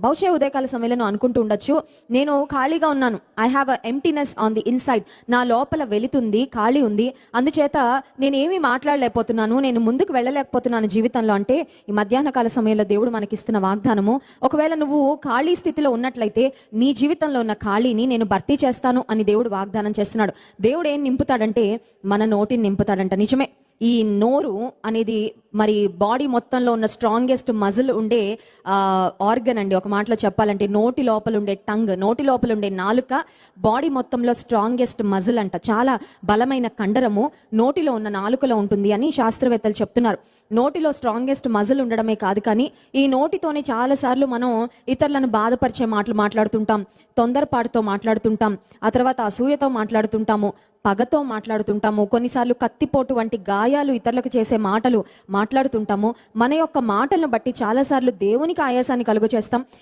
బహుశా ఉదయకాల సమయంలో నువ్వు అనుకుంటూ ఉండొచ్చు, నేను ఖాళీగా ఉన్నాను, I have a emptiness on the inside, నా లోపల వెలుతుంది, ఖాళీ ఉంది, అందుచేత నేనేమీ మాట్లాడలేకపోతున్నాను, నేను ముందుకు వెళ్ళలేకపోతున్నాను జీవితంలో. అంటే ఈ మధ్యాహ్న కాల సమయంలో దేవుడు మనకిస్తున్న వాగ్దానము, ఒకవేళ నువ్వు ఖాళీ స్థితిలో ఉన్నట్లయితే నీ జీవితంలో ఉన్న ఖాళీని నేను భర్తీ చేస్తాను అని దేవుడు వాగ్దానం చేస్తున్నాడు. దేవుడు ఏం నింపుతాడంటే మన నోటిని నింపుతాడంట. నిజమే, ఈ నోరు అనేది మరి బాడీ మొత్తంలో ఉన్న స్ట్రాంగెస్ట్ మజిల్ ఉండే ఆర్గన్ అండి. ఒక మాటలో చెప్పాలంటే నోటి లోపల ఉండే టంగ్, నోటి లోపల ఉండే నాలుక బాడీ మొత్తంలో స్ట్రాంగెస్ట్ మజిల్ అంట. చాలా బలమైన కండరము నోటిలో ఉన్న నాలుకలో ఉంటుంది అని శాస్త్రవేత్తలు చెప్తున్నారు. నోటిలో స్ట్రాంగెస్ట్ మజిల్ ఉండడమే కాదు, కానీ ఈ నోటితోనే చాలాసార్లు మనం ఇతరులను బాధపరిచే మాటలు మాట్లాడుతుంటాం, తొందరపాటుతో మాట్లాడుతుంటాం, ఆ తర్వాత అసూయతో మాట్లాడుతుంటాము, పగతో మాట్లాడుతుంటాము, కొన్నిసార్లు కత్తిపోటు వంటి గాయాలు ఇతరులకు చేసే మాటలు మాట్లాడుతుంటాము. మన యొక్క మాటలను బట్టి చాలాసార్లు దేవునికి ఆయాసాన్ని కలుగ చేస్తాం,